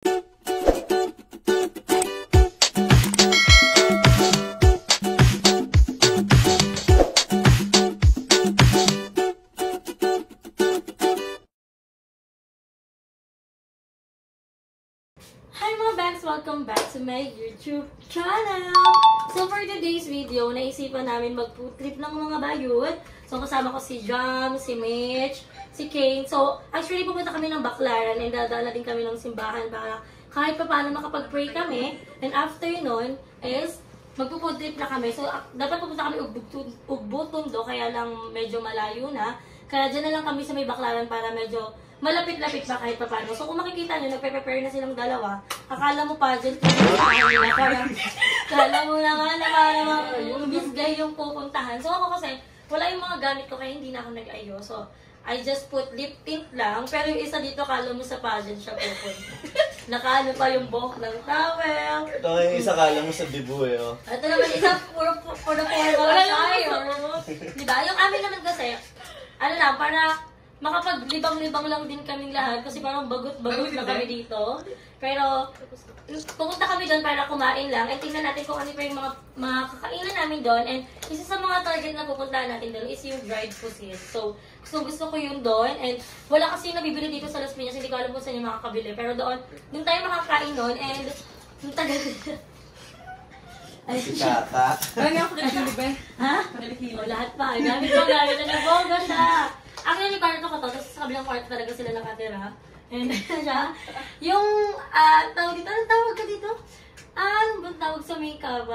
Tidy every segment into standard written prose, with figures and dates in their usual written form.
Hi mga banks! Welcome back to my YouTube channel! So for today's video, naisipan namin mag-food trip ng mga bayot. So kasama ko si Jam, si Mitch, si Kane. So actually pupunta kami ng Baclaran and dadala din kami ng simbahan para kahit pa paano makapag-pray kami. And after nun is magpo-food trip na kami. So dapat pupunta kami Ugbutundo kaya lang medyo malayo na. Kaya dyan na lang kami sa may Baclaran para medyo malapit-lapit pa kahit pa paano. So kung makikita nyo, nagpe-prepare na silang dalawa. Akala mo pa dyan, akala mo na nga naman bisgay yung pupuntahan. So ako kasi, wala yung mga gamit ko kaya hindi na ako nag-ayos. So I just put lip tint lang. Pero yung isa dito, kala mo sa pageant siya pupunta. Nakaano pa yung buhok ng towel. Ito yung isa kala mo sa dibu eh. Oh. Ito naman isa, puro diba? Yung amin naman kasi, ano lang, para makapaglibang-libang lang din kaming lahat kasi parang bagot-bagot na kami dito. Pero pumunta kami doon para kumain lang and tingnan natin kung ano pa yung mga kakainan namin doon. And isa sa mga target na pupuntahan natin doon is yung dried pusit. So gusto ko yun doon. And wala kasi nabibili dito sa Las Piñas, hindi ko alam kung saan yung makakabili. Pero doon tayo makakain doon and yung tagal. Si Tata. Parang ako nakikili ba? Ha? O, lahat pa. Gamit na ng boga siya. Actually, kwarto ko to. Tapos sa kabilang kwarto talaga sila nakatira. And siya, yung, tawag dito, anong tawag ka dito? Ano ba tawag sa makeup,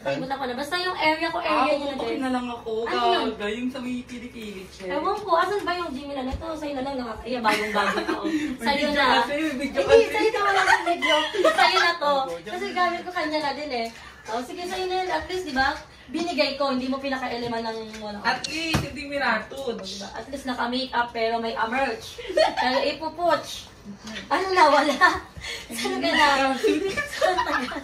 Kalimutan ko na. Basta yung area ko, area niya na din. din. Na lang ako. Ano yun? Yung sa may kilikili siya. Ewan ko, asan ba yung Jimmy na nito? Sa'yo na lang nakakaya, bagong-bago ako. Sa'yo na. Hindi, sa'yo na wala ng video. Sa'yo na to. Kasi gamit ko kanya na din eh. Sige, sa'yo na yun. At least, di ba? Binigay ko, hindi mo pinaka-eleman ng wala. At least, hindi minatod. Diba? At least naka-makeup pero may merch. Pero ipupuch. Ano na, wala? Saan ka na? Saan ka na?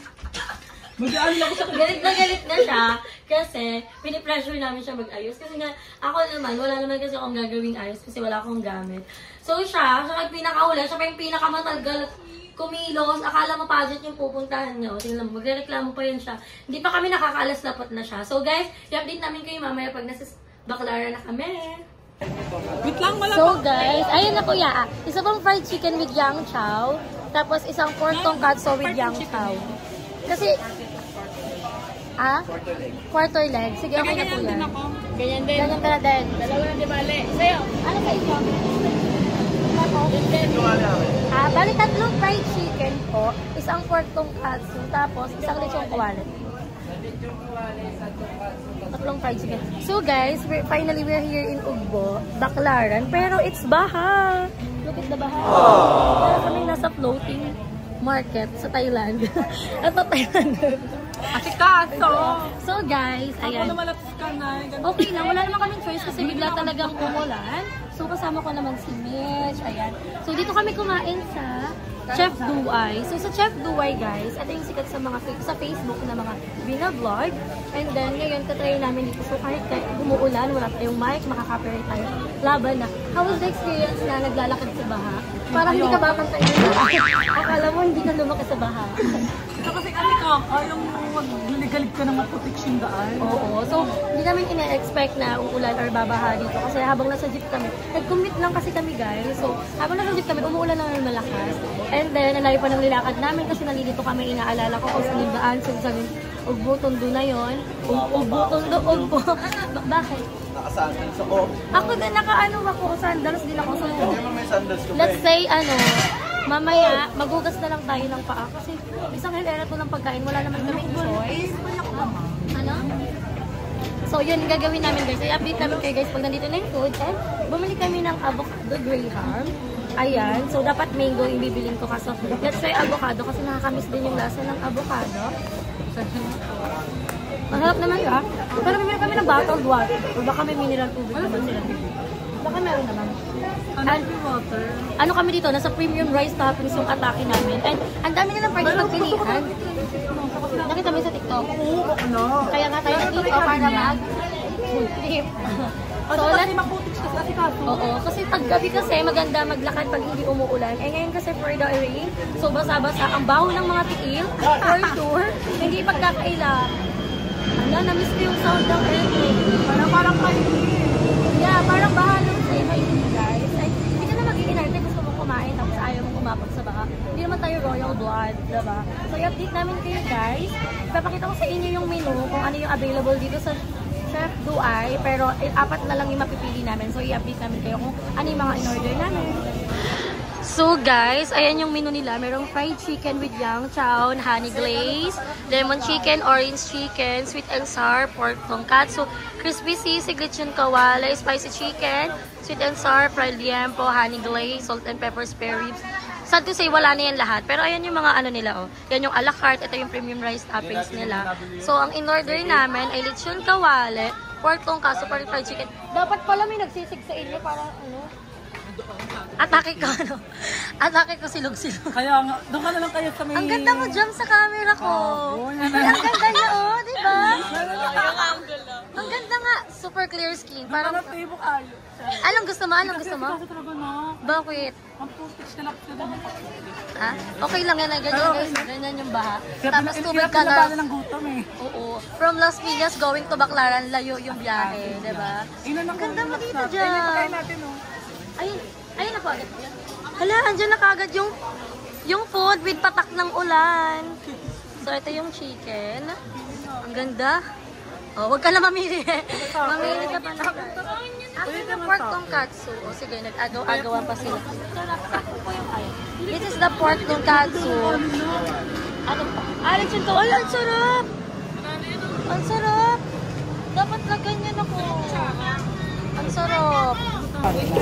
Mag-aaral ako sa galit na siya kasi pinipressure namin siya mag-ayos. Kasi nga, ako naman, wala naman kasi akong gagawing ayos kasi wala akong gamit. So siya yung pinakaula, siya pa yung pinakamatagal kumilos. Akala mo pageant yung pupuntahan niyo. Tingnan mo, magreklamo pa yun siya. Hindi pa kami nakakaalas lapot na siya. So guys, i-update namin kayo mamaya pag nasa Baclaran na kami. Wait lang, wala so guys, ayun na kuya. Isa pang fried chicken with yang chow. Tapos isang pork tonkatsu with yang chow. Kasi, quarter leg. Sige, okay na po yan. Ganyan din. Ganyan ka na din. Dalawa na di bale. Sa'yo. Ano sa inyo? Bali, tatlong fried chicken po. Isang pork tonkatsu. Tapos, isang lechong kawali. Tatlong fried chicken. So guys, finally we're here in Ugbo, Baclaran. Pero it's baha. Look at the baha. Para kami nasa floating market sa Thailand. At na Thailand. Asikaso! So guys, ayan. Ako na malaps ka na. Okay lang, wala naman kaming choice kasi bigla talagang umulan. So kasama ko naman si Mitch, ayan. So dito kami kumain sa Chef Duay. So sa Chef Duay guys, ito yung sikat sa Facebook na mga binablog. And then ngayon tatry namin dito. So kahit umuulan, wala tayong mic, makaka-copyright tayo. Laban na. How was the experience na naglalakad sa baha? Parang hindi ka bakantay na. Akala mo hindi ka lumaki sa baha. So kasi kami yung naligalig ka ng protection daan. Oo. So, hindi namin ina-expect na uulan or babaha dito. Kasi habang nasa jeep kami, nag-commute lang kasi kami guys. So, habang nasa jeep kami, umuulan lang ng malakas. And then, nalayo pa ng nilakad namin kasi nalilito kami, inaalala ko kung saan yung daan. So, sabi, Ugbutundo na yun. Ugbutundo, Ugbo. Bakit? Naka-sandals ako. Ako din, naka-ano ako, sandals din ako. So, Hindi mo may sandals ko. let's say, mamaya, magugas na lang tayo ng paa. Kasi, isang hilera to ng pagkain, wala naman kaming choice. Ano? So, yun, gagawin namin guys. I-update namin kayo guys pag nandito na yung food. And, bumili kami ng avocado graham. Ayan. So, dapat mango yung bibilin ko. Kaso, let's try avocado kasi nakakamiss din yung lasa ng avocado. Masarap naman yun. Pero bumili kami ng bottled water. O baka may mineral tubig naman sila. Baka meron naman. Water. Ano kami dito? Nasa premium rice toppings yung atake namin. And ang dami nilang pwede magpilihan. Nakita mo sa TikTok? Oo, ano? Kaya nga tayo dito para mag-trip. Kasi So, kasi maputik siya sa asikaso. Oo, kasi paggabi kasi maganda maglakad pag hindi umuulan. Eh ngayon kasi for the rain, so basa-basa ang baho ng mga tiil, for sure, hindi pagkakaila. Ala, na-miss ko yung sound ng aircon. Parang kayo. Yeah, parang bahalong sa inyo guys. Ay, hindi ka na mag-iinarte, gusto mong kumain tapos ayaw mong umapag sa baka. Hindi naman tayo royal blood, diba? So i-update namin kayo guys. Ipapakita ko sa inyo yung menu, kung ano yung available dito sa Chef Duay, pero 4 na lang yung mapipili namin. So i-update namin kayo kung ano yung mga in-order namin. So guys, ayan yung menu nila. Merong fried chicken with yang chow, honey glaze, lemon chicken, orange chicken, sweet and sour, pork tonkatsu, crispy sisig, lechon kawale, spicy chicken, sweet and sour, fried liempo, honey glaze, salt and pepper spare ribs. Sad to say, wala na yan lahat. Pero ayan yung mga ano nila, oh. Yan yung a la carte, ito yung premium rice toppings nila. So, ang in-order namin ay lechon kawale, pork tonkatsu, fried chicken. Dapat pala may nagsisig sa inyo para ano. Atake ko, ano? Atake ko silog-silog. Kaya nga, doon ka na lang kayo sa may... Ang ganda mo dyan sa camera ko. Ay, ang ganda niya, oh, di ba? Ang ganda nga. Super clear skin. Parang... Parang table kayo. Anong gusto mo? Anong gusto mo? Kasi talaga na. Bakit? Ang putik sila sila din. Ha? Okay lang yan. Ganyan guys. Ganyan yung baha. Tapos tubig ka na. na. Ng gutom eh. Oo. From Las Piñas going to Baclaran, layo yung biyahe. Di ba? Ang ganda mo dito dyan. Ayun natin, oh. Ayun. Ayun na po agad. Hala, andyan na kaagad yung food with patak ng ulan. So, ito yung chicken. Ang ganda. Oh, huwag ka na mamili. Mamili ka pa na. After the pork tonkatsu. O, sige, nag-agaw-agawan pa sila. This is the pork tonkatsu. Ano pa? Alex, ito. Ay, ang sarap! Ang sarap! Dapat na ganyan ako. Ang sarap.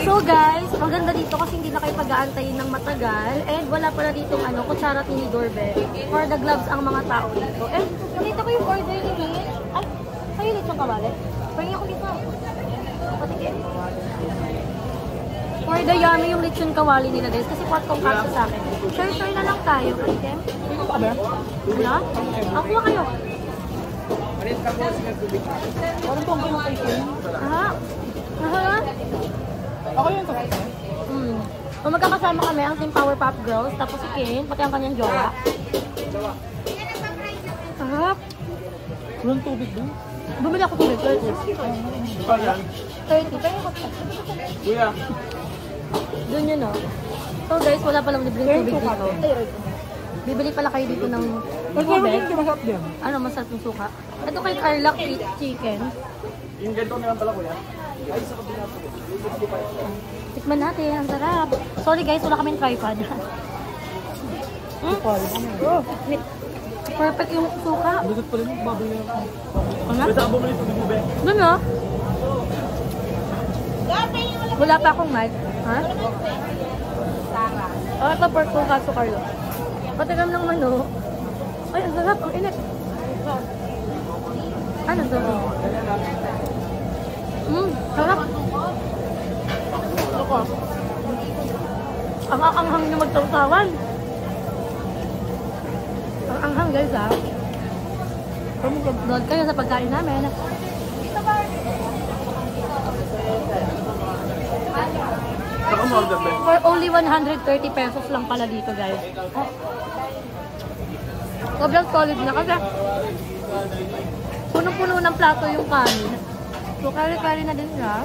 So guys, maganda dito kasi hindi na kayo pag-aantayin ng matagal. And wala pala ditong kutsara tinidor bell. For the gloves ang mga tao dito. And nakita ko yung order ni Min. Ay, kayo dito yung kawali. Pahingin ako dito. Patikin. For the yummy yung lechon kawali nila guys. Kasi pork tonkatsu sa akin. Share na lang tayo. Patikin. Wala? Kuha kayo. Parang pong kayo kayo. Aha. Aha. Ako yun to. Kung magkakasama kami, ang Team Powerpuff Girls, tapos si Ken, pati ang kanyang jowa. Sarap. Walang tubig doon. Bumili ako tubig. 30. 30. Pero ako. Kuya. Doon yun, oh. So guys, wala palang libreng tubig dito. Bibili pala kayo dito ng tubig. Ano, masarap yung suka. Ito kay Carla chicken. Yung ganito na lang pala, kuya. Ay, sa kabila po. Tikman natin, ang sarap. Sorry guys, wala kaming tripod. Perfect yung suka. Bigot pa rin yung baboy ako. Ano? Pwede ako bumili ito ng bubek. Doon, oh. Wala pa akong mic. Ha? Oh, ito pork tonkatsu, Carlo. Patigam ng mano. Ay, ang sarap. Ang init. Ano to? Sarap. Ako. Ang anghang niyo magtawtawan. Ang anghang guys ha. Doon kayo sa pagkain namin. Saka mo order, Ben. For only 130 pesos lang pala dito guys. Oh. Sobrang solid na kasi punong-puno ng plato yung kanin. So kari-kari na din siya.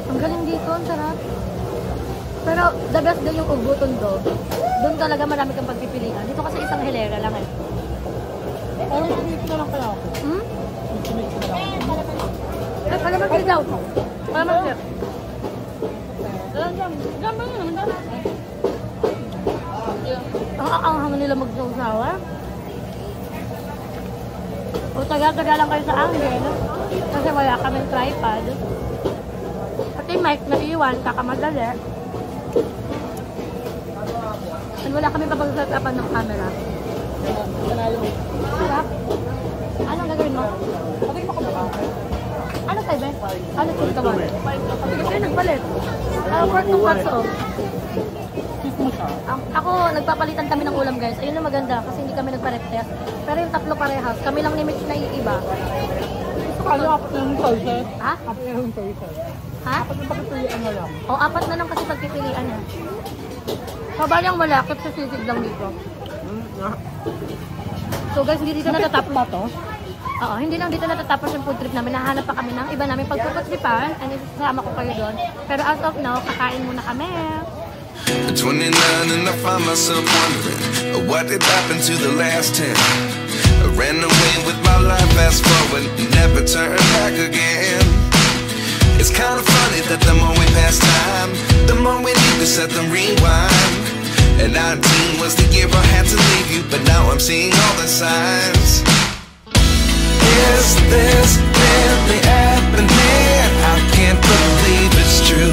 Ang galing dito, ang sarap. Pero the best din yung uguton do. Doon talaga marami kang pagpipilian. Dito kasi isang hilera lang eh. Parang kumit na lang kaya ako. Kumit na lang. Ay, kalaman sila daw. Kalaman sila. Gamba yun. Ang hangin nila mag-sausawa. O taga-taga lang kayo sa angle. Kasi wala kaming tripod. Pati mic na iwan, kakamadali. And wala kami papag-set-upan ng camera. Sarap. Anong gagawin mo? Patig mo ka ba? Ano tayo ba? Ano yung tawag? Sige kayo nagpalit. Pork tonkatsu. Kiss mo siya. Ako, nagpapalitan kami ng ulam guys. Ayun na maganda kasi hindi kami nagpa-rep test. Pero yung tatlo parehas, kami lang ni Mitch na iiba. Gusto ko Ano, apat na yung choices? Ha? Apat na yung choices. Ha? Apat na pagpipilian na lang. O, apat na lang kasi pagpipilian niya. Kabalang malakit sa sisig lang dito. So guys, hindi dito natatapos na to. Oo, hindi lang dito natatapos yung food trip namin. Nahanap pa kami ng iba namin pagpuputripan. And isasama ko kayo doon. Pero as of now, kakain muna kami. At 29 and I find myself wondering what did happen to the last 10. I ran away with my life, fast forward, never turn back again. It's kind of funny that the more we pass time, the more we need to set them rewind. And 19 was the year I had to leave you, but now I'm seeing all the signs. Is this really happening? I can't believe it's true.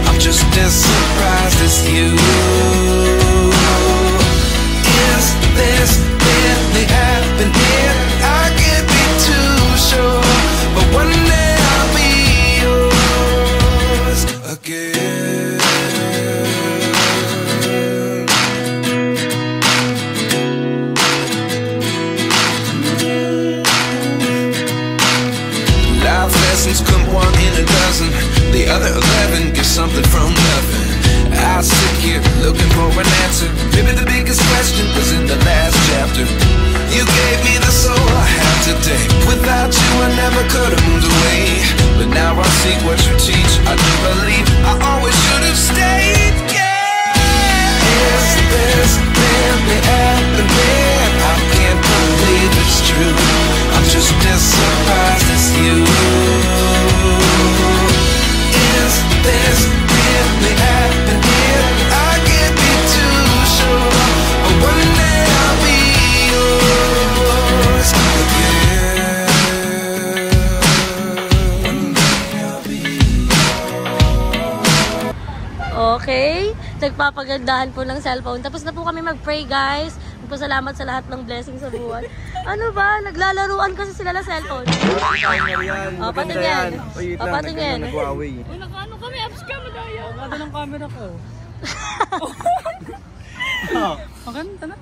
I'm just as surprised as you. Is this really happening? I can't be too sure, but one day I'll be yours again. Life lessons come one in a dozen. The other 11 get something from nothing. I sit here looking for an answer. Maybe the biggest question was in the last chapter. You gave me the soul I have today. Without you I never could have moved away. But now I see what you teach. I do believe I always should have stayed. Yeah. Is this really happening? I can't believe it's true. I'm just as surprised as you. Is this really happening? I can't be too sure, but one day I'll be yours again. One day I'll be Okay? Nagpapagandahan po ng cellphone. Tapos na po kami mag-pray, guys. Nagpasalamat sa lahat ng blessings sa buwan. Ano ba? Naglalaruan kasi sila ng cellphone. O, patingin. O, patingin. Nag-Huawei. Uy, nakaano kami, apps ka, madaya. Ang ganda ng camera ko. Maganda na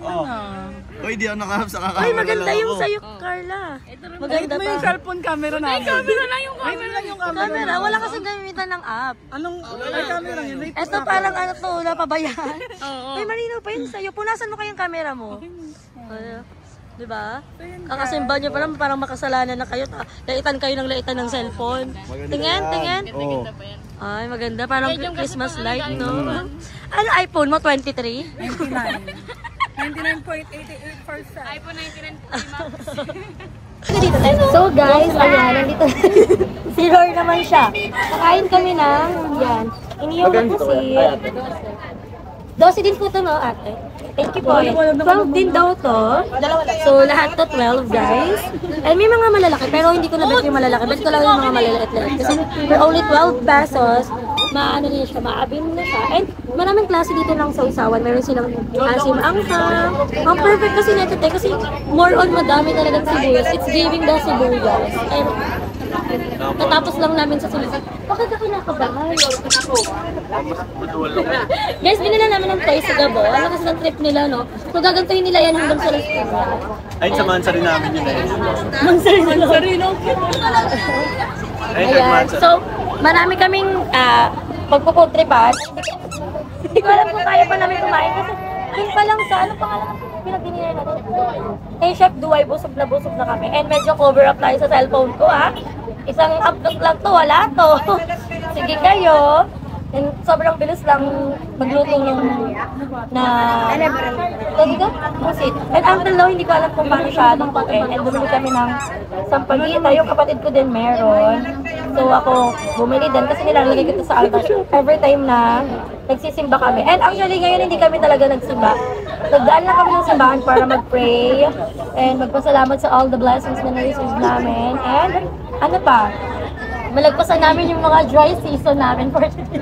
Uy, di ako nakahap sa kakamera. Ay, maganda yung sa'yo, Carla. Maganda mo yung pa. cellphone camera namin. Ay, camera lang yung camera. Ay, lang yung camera. Camera, wala kasing gamitan ng app. Anong ay, camera yun? Eto parang ano to, napabayaan. Ay, malinaw pa yun sa'yo. Punasan mo kayong camera mo. Diba? Kakasimba nyo parang makasalanan na kayo. Laitan kayo ng laitan ng cellphone. Tingin, tingin. Oo. Ay, maganda. Parang Christmas light, no? Ano iPhone mo? 23? 99. 99.88%. iPhone 99.5. So guys, ayan, nandito si Roy naman siya. Kakain kami ng, yan, iniyong pusit. 12 din po ito, no, ate? Thank you po. 12 din daw to. So, lahat to 12, guys. And may mga malalaki, pero hindi ko na bet yung malalaki. Bet ko lang yung mga malaliit-liit. Kasi for only 12 pesos, maano niya siya, maabim na siya. And maraming klase dito ng sausawan. Meron silang asim angka. Ang perfect kasi nito, kasi more on madami talagang sibuyas. It's giving the sibuyas. And natapos lang namin sa sibuyas. Bakit ako nakabahan? Guys, binila namin ng toys sa Gabo. Ano kasi ng trip nila, no? So gagantuhin nila yan hanggang sa Las Piñas. Ay, sa mansa rin namin yun eh. Mansarino. Ayan. So, marami kaming pagpuputripan. Hindi ko alam kung kaya pa namin kumain kasi yun pa lang sa, ano pangalan pinag-dinner natin? Hey Chef Duay, busog na kami. And medyo cover up tayo sa cellphone ko, ha? Isang upload lang to, wala to. Sige kayo. And sobrang bilis lang magluto ng pusit. And until now, hindi ko alam kung paano siya lutuin. And bumili kami ng sampagita. Yung kapatid ko din meron. So ako bumili din kasi nilalagay ko ito sa altar every time na nagsisimba kami. And actually ngayon hindi kami talaga nagsimba. Nagdaan lang kami ng simbahan para mag-pray and magpasalamat sa all the blessings na na-receive namin. And ano pa? Malagpasan namin yung mga dry season namin for today.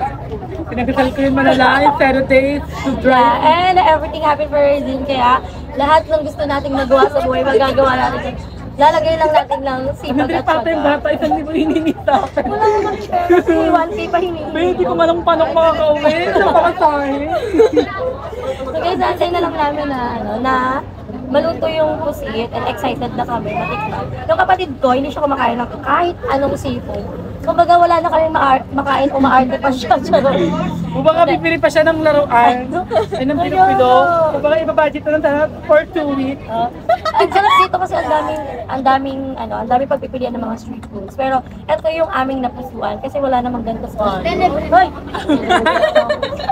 Pinagkasal ko yung malalaki, 0 days to dry. Yeah, and everything happened for a reason. Kaya lahat ng gusto nating magawa sa buhay, magagawa natin. Lalagay lang natin ng sipag at Pati yung bata, isang libo hiningi sa akin. wala naman siya. Kasi 1K pa hiningi. Hindi ko malang panok makakauwi. Napakasahin. So guys, ansay na lang namin na, ano, na maluto yung pusit and excited na kami matikman. Yung kapatid ko, hindi siya kumakain ng kahit anong seafood. Kumbaga wala na kami makain o maarte pa siya. Kung baka bibili pa siya ng laruan, ay ng pilo-pilo, kung baka ibabudget na ng tanap for 2 weeks. Ang sarap dito kasi ang daming pagpipilian ng mga street foods. Pero ito yung aming napusuan kasi wala namang ganito sa Hoy!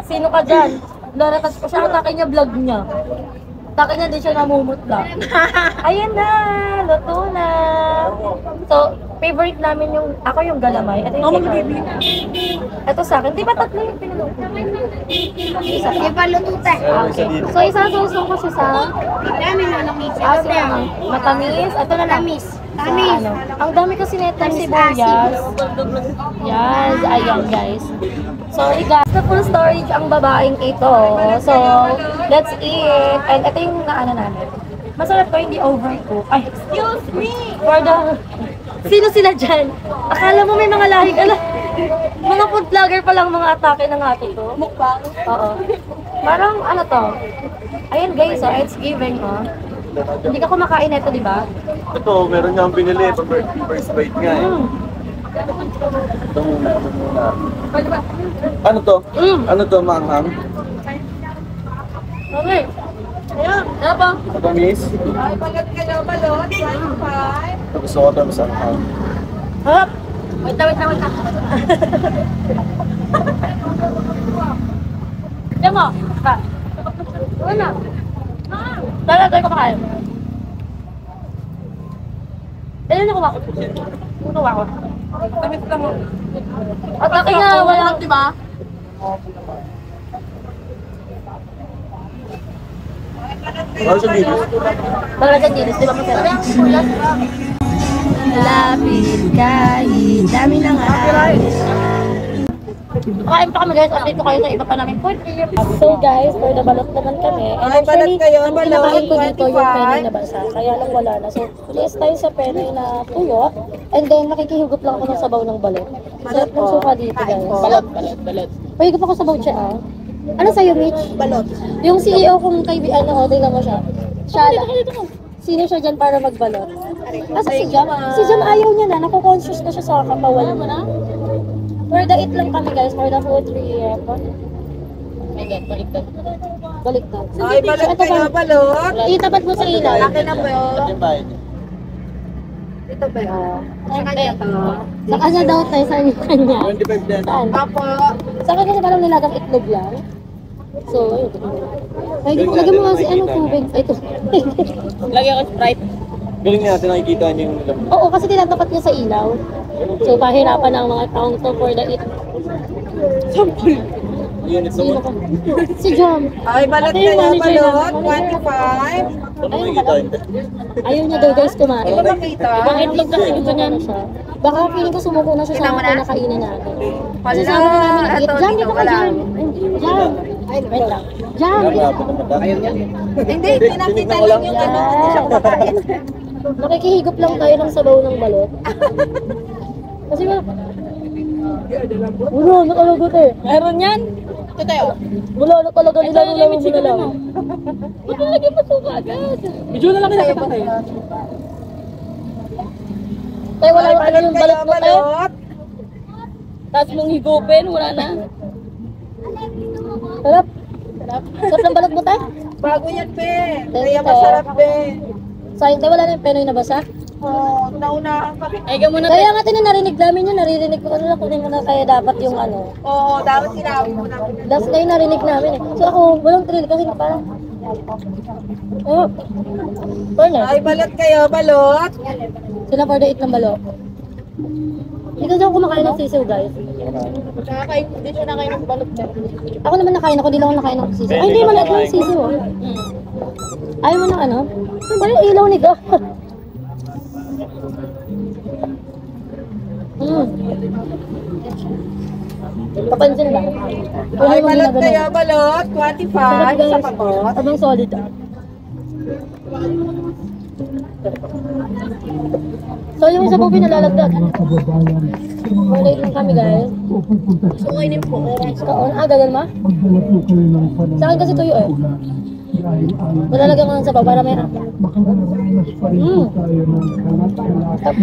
Sino ka dyan? Laratas ko siya, atake niya vlog niya. Atake niya din siya namumutla. Ayan na! Luto na! So, favorite namin ako yung galamay. Ito yung favorite. Ito sa akin. Di ba tatlo yung pinuluto? Isa pa. Iba luto tayo. Okay. So, isang susong ko siya sa Dami na nakita. matamis. Ito na Tamis. Sa ano. Ang dami kasi netang sibuyas. Yes, ayan guys. Sorry guys, na full storage ang babaeng ito. So, let's eat. And ito yung naano namin. Masarap to, hindi overcooked. Ay, excuse me! For the... Sino sila dyan? Akala mo may mga lahing mga food vlogger pa lang mga atake ng ate ko. Mukbang? Oo. Parang ano to? Ayan guys, it's giving, Hindi ka kumakain nito, di ba? Ito, meron nga ang binili. First bite nga eh. Ito muna. Ano to? Ano to, manghang? Okay. Ayan, ano pa? Matamis? Ay, balat ka daw balot. 1.5. Gusto ko ito, masanghang. Harap! Wait na. Diyan mo. Ano na? Tayo kumakain. Ayun na kumakain. Kunawa ko. Tamis lang mo. At akin na, wala, di ba? Ano sa video? Wala sa dilis, di ba masarap? Lapit kahit dami na nga. Kain pa kami guys, update ko kayo sa iba pa namin food. So guys, for the balot naman kami. And actually, ang pinakain ko dito yung penay na basa. Kaya lang wala na. So, liis tayo sa penay na tuyo. And then, nakikihugot lang ako ng sabaw ng balot. Sarap ng suka dito guys. Balot. Pahigop ako sa voucher Ano sa'yo, Mitch? Balot. Yung CEO kong kaibigan, tingnan mo siya. Shala. Sino siya dyan para magbalot? Asa si Jam? Si Jam ayaw niya na. Naku-conscious na siya sa kapawal mo na. For the eat lang kami guys, for the food 3 baliktad. Ay, balat kayo balot. Itapat mo sa ilaw. Akin na ba yun? Ano ba yun? Ito ba yun? Sa kanya to. Sa kanya daw tayo, sa kanya. 25 din. Saan? Apo. Sa kanya kasi parang nilagang itlog lang. So, ayun. Lagyan mo kasi anong tubig. Ito. Lagyan ko Sprite. Galing nga natin nakikita niyo yung lamang. Oo, kasi tinatapat niya sa ilaw. So, pahirapan ang mga taong to for the eat. Sample. Unit Sino naman. ka? Si Jam. Ay, balat Ate, yung kayo manager balot. namin. 25. Ano nakikita yun? Ayaw niya daw guys kumain. Ito makita. Ang itlog kasi gusto niya na siya. Baka feeling ko sumuko na siya sa mga kinakainin natin. Kasi sabi na namin nag-eat. Jam, dito ka Jam. Jam. Ay, wait lang. Jam. Ayaw niya. Hindi, tinakita lang yung ano. Hindi siya kumakain. Nakikihigop lang tayo ng sabaw ng balot. Kasi nga, wala na talaga tayo. Meron yan? Ito tayo. Wala na talaga nila mo lang. Ba't nalagyan mo suka agad? Medyo na lang kinakita tayo. Tayo wala Ay, na balat yung kayo balot mo tayo. balot. Tapos mong higupin, wala na. Sarap. Sarap ng balot mo tayo. Bago yan, be. Kaya masarap, be. Sayang tayo, wala na yung penoy na basa. Oh, naunahan kami. Kaya nga narinig namin yun, naririnig ko ano na kunin mo na kaya dapat yung ano. Oo, dapat sinabi mo na. Last na yung narinig namin eh. So ako, walang thrill kasi parang... Oh, fairness. Ay, balat kayo balot. Sila for the eat ng balo. Ito daw kumakain ng sisiw guys. Nakakain, hindi siya nakain ng balot ka. Ako naman nakain ako, di lang ako nakain ng sisiw. Ay, hindi man ito yung sisiw oh. Ayaw mo ng ano? Ano ba yung ilaw ni God? Papansin lang. Ay, balot kayo balot. 25 sa pabot. Abang solid ah. So yung isa po pinalalagdag. Malate lang kami guys. So ngayon po. Kaon. Ah, gagal ma? Sa akin kasi tuyo eh. Malalagyan ko ng sabaw para may...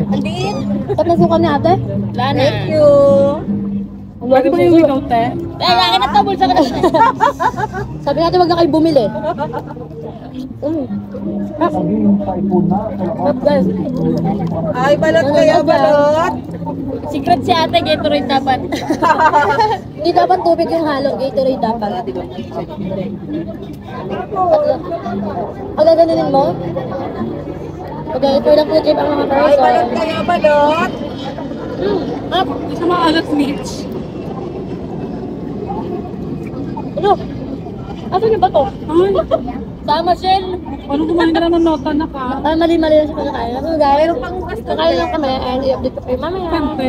Andiin. Tap na suka ni ate? Thank you. Pwede ba yung ikaw, te? Akin na tabol sa kanila. Sabi natin wag na kayo bumili. Guys, Ay, balot kayo, balot. secret si ate, Gatorade dapat. Hindi dapat tubig yung halo, Gatorade dapat. Ang gaganunin mo? Okay, ito lang po trip ang mga Ay, balot person. kayo, balot. Sa mga alat, Mitch. Ano? Ato niyo ba to? Ay, Tama, Shell. anong kumain ka lang ng nota na ka? Mali-mali lang sa pagkakain. Ano guys? Kakain lang kami and i-update ko kayo mamaya. Pente.